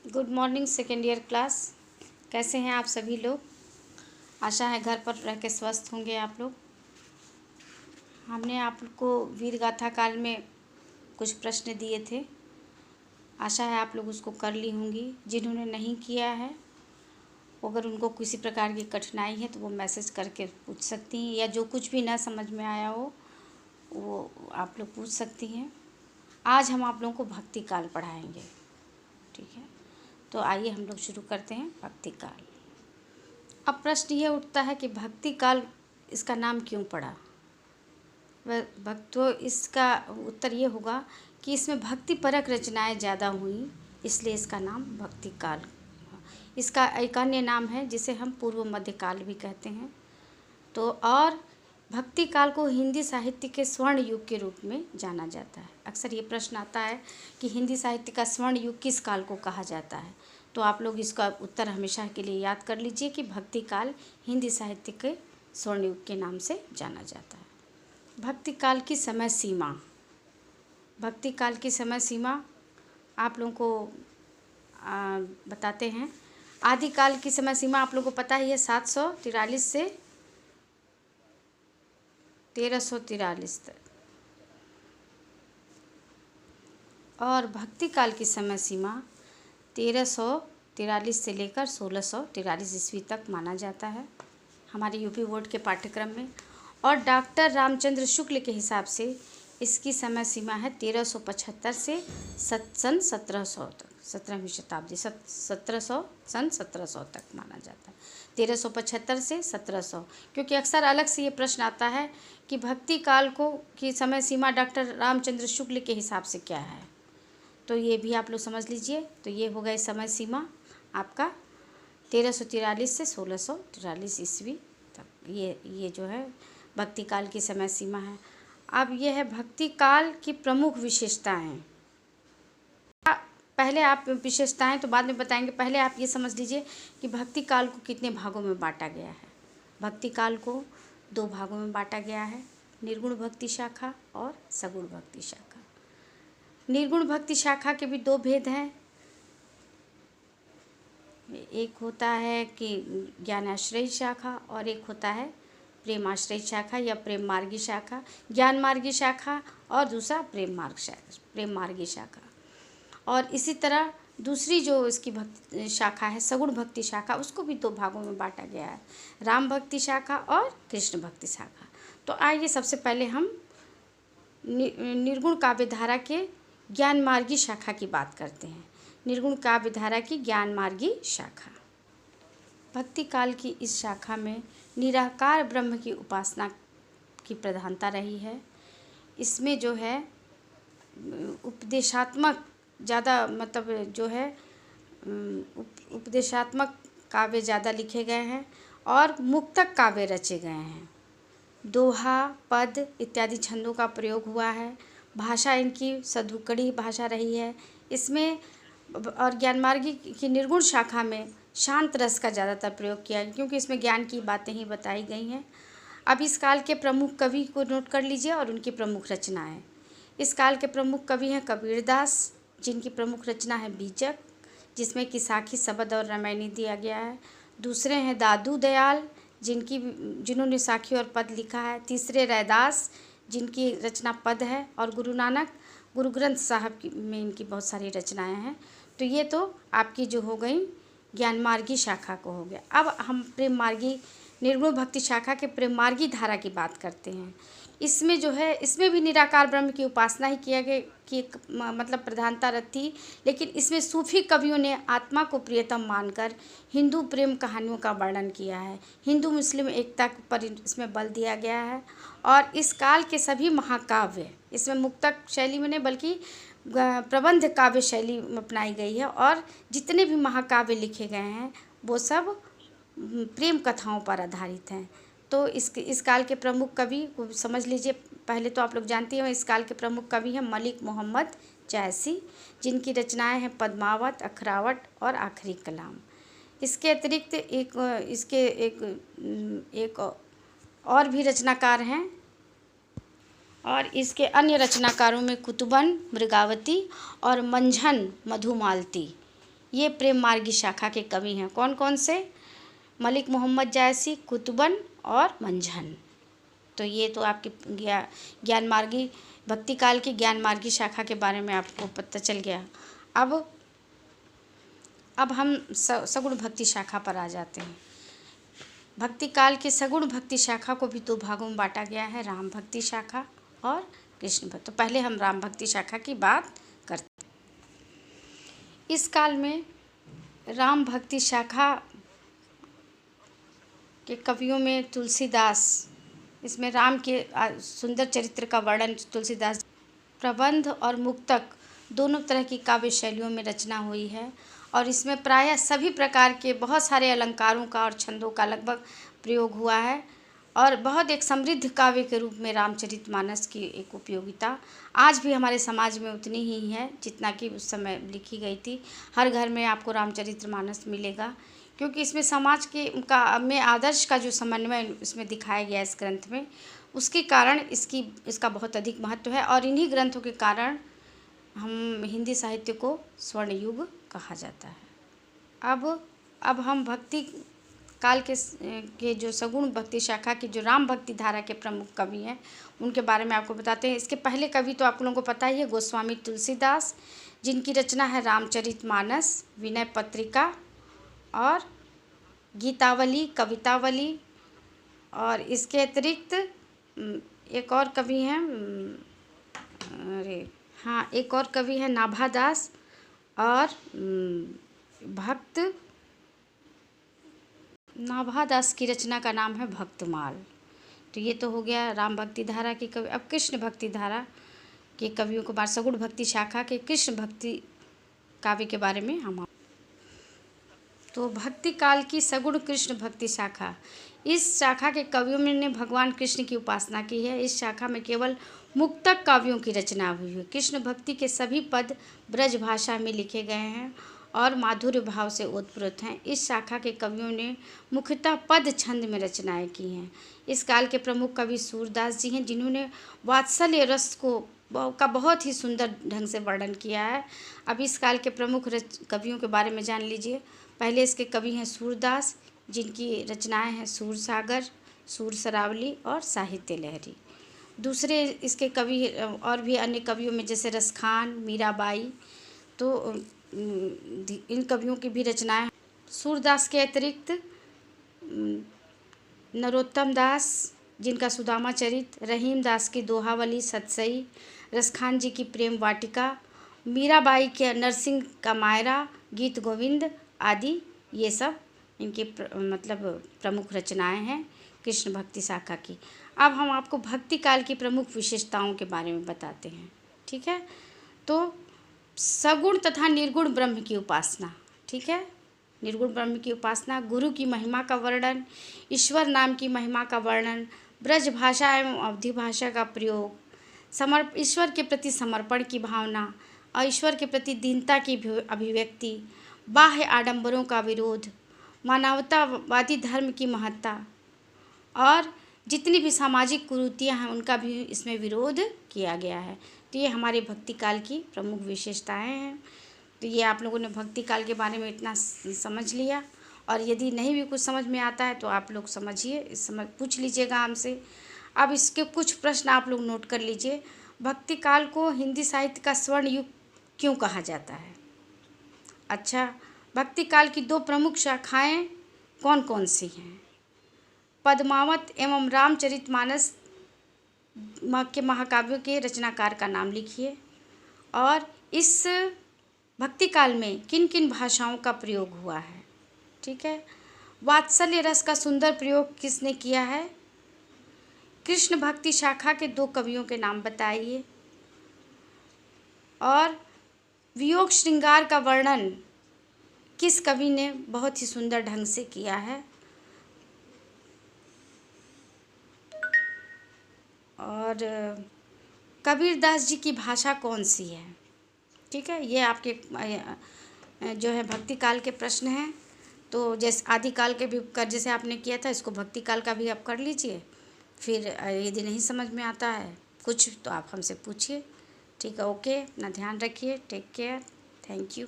Good morning second year class. कैसे हैं आप सभी लोग। आशा है घर पर रह के स्वस्थ होंगे आप लोग। हमने आपको वीर गाथा काल में कुछ प्रश्न दिए थे। आशा है आप लोग उसको कर ली होंगी। जिन्होंने नहीं किया है, अगर उनको किसी प्रकार की कठिनाई है तो वो मैसेज करके पूछ सकती हैं, या जो कुछ भी ना समझ में आया हो वो आप लोग पूछ सकती हैं। आज हम आप लोगों को भक्ति काल पढ़ाएंगे, ठीक है। तो आइए हम लोग शुरू करते हैं भक्ति काल। अब प्रश्न ये उठता है कि भक्ति काल इसका नाम क्यों पड़ा। तो इसका उत्तर ये होगा कि इसमें भक्ति परक रचनाएं ज़्यादा हुई, इसलिए इसका नाम भक्ति काल। इसका एक अन्य नाम है जिसे हम पूर्व मध्य काल भी कहते हैं। तो और भक्ति काल को हिंदी साहित्य के स्वर्ण युग के रूप में जाना जाता है। अक्सर ये प्रश्न आता है कि हिंदी साहित्य का स्वर्ण युग किस काल को कहा जाता है। तो आप लोग इसका उत्तर हमेशा के लिए याद कर लीजिए कि भक्ति काल हिंदी साहित्य के स्वर्ण युग के नाम से जाना जाता है। भक्ति काल की समय सीमा। भक्ति काल की समय सीमा आप लोगों को बताते हैं। आदिकाल की समय सीमा आप लोगों को पता ही है, 743 से 1343 तक। और भक्ति काल की समय सीमा 1343 से लेकर 1643 ईस्वी तक माना जाता है हमारे यूपी बोर्ड के पाठ्यक्रम में। और डॉक्टर रामचंद्र शुक्ल के हिसाब से इसकी समय सीमा है 1375 से सन 1700 तक, 17वीं शताब्दी, 1700 तक माना जाता है। 1375 से 1700, क्योंकि अक्सर अलग से ये प्रश्न आता है कि भक्ति काल को की समय सीमा डॉक्टर रामचंद्र शुक्ल के हिसाब से क्या है। तो ये भी आप लोग समझ लीजिए। तो ये हो गए समय सीमा आपका 1343 से 1643 ईस्वी तक। ये जो है भक्ति काल की समय सीमा है। अब ये है भक्ति काल की प्रमुख विशेषताएं। पहले आप विशेषताएं तो बाद में बताएंगे, पहले आप ये समझ लीजिए कि भक्ति काल को कितने भागों में बांटा गया है। भक्ति काल को 2 भागों में बांटा गया है, निर्गुण भक्ति शाखा और सगुण भक्ति शाखा। निर्गुण भक्ति शाखा के भी 2 भेद हैं। एक होता है कि ज्ञानाश्रयी शाखा और एक होता है प्रेमाश्रयी शाखा या प्रेम मार्गी शाखा। ज्ञान मार्गी शाखा और दूसरा प्रेम मार्गी शाखा। और इसी तरह दूसरी जो इसकी भक्ति शाखा है सगुण भक्ति शाखा, उसको भी 2 भागों में बांटा गया है, राम भक्ति शाखा और कृष्ण भक्ति शाखा। तो आइए सबसे पहले हम निर्गुण काव्य धारा के ज्ञान मार्गी शाखा की बात करते हैं। निर्गुण काव्य धारा की ज्ञान मार्गी शाखा। भक्ति काल की इस शाखा में निराकार ब्रह्म की उपासना की प्रधानता रही है। इसमें जो है उपदेशात्मक ज़्यादा मतलब जो है उपदेशात्मक काव्य ज़्यादा लिखे गए हैं और मुक्तक काव्य रचे गए हैं। दोहा, पद इत्यादि छंदों का प्रयोग हुआ है। भाषा इनकी सधुकड़ी भाषा रही है इसमें। और ज्ञानमार्गी की निर्गुण शाखा में शांत रस का ज़्यादातर प्रयोग किया है, क्योंकि इसमें ज्ञान की बातें ही बताई गई हैं। अब इस काल के प्रमुख कवि को नोट कर लीजिए और उनकी प्रमुख रचनाएं। इस काल के प्रमुख कवि हैं कबीरदास, जिनकी प्रमुख रचना है बीजक, जिसमें कि साखी शब्द और रामायणी दिया गया है। दूसरे हैं दादू दयाल, जिन्होंने साखी और पद लिखा है। तीसरे रैदास, जिनकी रचना पद है। और गुरु नानक, गुरु ग्रंथ साहब में इनकी बहुत सारी रचनाएं हैं। तो ये तो आपकी जो हो गई ज्ञान मार्गी शाखा को हो गया। अब हम प्रेम मार्गी निर्गुण भक्ति शाखा के प्रेम मार्गी धारा की बात करते हैं। इसमें जो है इसमें भी निराकार ब्रह्म की उपासना ही किया गया की मतलब प्रधानता थी, लेकिन इसमें सूफी कवियों ने आत्मा को प्रियतम मानकर हिंदू प्रेम कहानियों का वर्णन किया है। हिंदू मुस्लिम एकता पर इसमें बल दिया गया है। और इस काल के सभी महाकाव्य इसमें मुक्तक शैली में नहीं बल्कि प्रबंध काव्य शैली अपनाई गई है। और जितने भी महाकाव्य लिखे गए हैं वो सब प्रेम कथाओं पर आधारित हैं। तो इस काल के प्रमुख कवि को समझ लीजिए। पहले तो आप लोग जानते हैं इस काल के प्रमुख कवि हैं मलिक मोहम्मद जैसी, जिनकी रचनाएं हैं पद्मावत, अखरावट और आखिरी कलाम। इसके अतिरिक्त एक और भी रचनाकार हैं। और इसके अन्य रचनाकारों में कुतुबन, मृगावती और मंझन मधुमालती ये प्रेम मार्गी शाखा के कवि हैं। कौन कौन से? मलिक मोहम्मद जायसी, कुतुबन और मंझन। तो ये तो आपकी ज्ञान मार्गी भक्ति काल की ज्ञान मार्गी शाखा के बारे में आपको पता चल गया। अब हम सगुण भक्ति शाखा पर आ जाते हैं। भक्ति काल के सगुण भक्ति शाखा को भी 2 भागों में बांटा गया है, राम भक्ति शाखा और कृष्ण भक्ति। तो पहले हम राम भक्ति शाखा की बात करते हैं। इस काल में राम भक्ति शाखा के कवियों में तुलसीदास, इसमें राम के सुंदर चरित्र का वर्णन तुलसीदास, प्रबंध और मुक्तक दोनों तरह की काव्य शैलियों में रचना हुई है और इसमें प्रायः सभी प्रकार के बहुत सारे अलंकारों का और छंदों का लगभग प्रयोग हुआ है और बहुत एक समृद्ध काव्य के रूप में रामचरितमानस की एक उपयोगिता आज भी हमारे समाज में उतनी ही है जितना कि उस समय लिखी गई थी। हर घर में आपको रामचरितमानस मिलेगा क्योंकि इसमें समाज के में आदर्श का जो समन्वय इसमें दिखाया गया है इस ग्रंथ में, उसके कारण इसका बहुत अधिक महत्व है और इन्हीं ग्रंथों के कारण हम हिंदी साहित्य को स्वर्ण युग कहा जाता है। अब हम भक्ति काल के जो सगुण भक्ति शाखा की जो राम भक्ति धारा के प्रमुख कवि हैं उनके बारे में आपको बताते हैं। इसके पहले कवि तो आप लोगों को पता ही है, गोस्वामी तुलसीदास, जिनकी रचना है रामचरितमानस, विनय पत्रिका और गीतावली, कवितावली। और इसके अतिरिक्त एक और कवि हैं, एक और कवि है नाभादास और नाभादास की रचना का नाम है भक्तमाल। तो ये तो हो गया राम भक्ति धारा के कवि। अब कृष्ण भक्ति धारा के कवियों को सगुण भक्ति शाखा के कृष्ण भक्ति काव्य के बारे में हम तो भक्ति काल की सगुण कृष्ण भक्ति शाखा, इस शाखा के कवियों ने भगवान कृष्ण की उपासना की है। इस शाखा में केवल मुक्तक काव्यों की रचना हुई है। कृष्ण भक्ति के सभी पद ब्रज भाषा में लिखे गए हैं और माधुर्य भाव से ओतप्रोत हैं। इस शाखा के कवियों ने मुख्यतः पद छंद में रचनाएं की हैं। इस काल के प्रमुख कवि सूरदास जी हैं, जिन्होंने वात्सल्य रस का बहुत ही सुंदर ढंग से वर्णन किया है। अब इस काल के प्रमुख कवियों के बारे में जान लीजिए। पहले इसके कवि हैं सूरदास, जिनकी रचनाएं हैं सूर सागर, सूर सरावली और साहित्य लहरी। दूसरे इसके कवि और भी अन्य कवियों में जैसे रसखान, मीराबाई, तो इन कवियों की भी रचनाएं। सूरदास के अतिरिक्त नरोत्तम दास, जिनका सुदामा चरित, रहीम दास की दोहावली सतसई, रसखान जी की प्रेम वाटिका, मीराबाई के नरसिंह का मायरा, गीत गोविंद आदि, ये सब इनकी प्रमुख रचनाएं हैं कृष्ण भक्ति शाखा की। अब हम आपको भक्ति काल की प्रमुख विशेषताओं के बारे में बताते हैं, ठीक है। तो सगुण तथा निर्गुण ब्रह्म की उपासना, ठीक है, निर्गुण ब्रह्म की उपासना, गुरु की महिमा का वर्णन, ईश्वर नाम की महिमा का वर्णन, ब्रज भाषा एवं अवधि भाषा का प्रयोग, ईश्वर के प्रति समर्पण की भावना और ईश्वर के प्रति दीनता की अभिव्यक्ति, बाह्य आडंबरों का विरोध, मानवतावादी धर्म की महत्ता और जितनी भी सामाजिक कुरीतियाँ हैं उनका भी इसमें विरोध किया गया है। तो ये हमारे भक्ति काल की प्रमुख विशेषताएं हैं। तो ये आप लोगों ने भक्ति काल के बारे में इतना समझ लिया, और यदि नहीं भी कुछ समझ में आता है तो आप लोग पूछ लीजिएगा हमसे। अब इसके कुछ प्रश्न आप लोग नोट कर लीजिए। भक्ति काल को हिंदी साहित्य का स्वर्ण युग क्यों कहा जाता है? अच्छा, भक्ति काल की 2 प्रमुख शाखाएं कौन कौन सी हैं? पद्मावत एवं रामचरितमानस के महाकाव्यों के रचनाकार का नाम लिखिए। और इस भक्ति काल में किन किन भाषाओं का प्रयोग हुआ है, ठीक है। वात्सल्य रस का सुंदर प्रयोग किसने किया है? कृष्ण भक्ति शाखा के 2 कवियों के नाम बताइए। और वियोग श्रृंगार का वर्णन किस कवि ने बहुत ही सुंदर ढंग से किया है? और कबीरदास जी की भाषा कौन सी है? ठीक है, ये आपके जो है भक्ति काल के प्रश्न हैं। तो जैसे आदिकाल के भी जैसे आपने किया था, इसको भक्ति काल का भी आप कर लीजिए। फिर यदि नहीं समझ में आता है कुछ तो आप हमसे पूछिए, ठीक है। ओके, अपना ध्यान रखिए, टेक केयर, थैंक यू।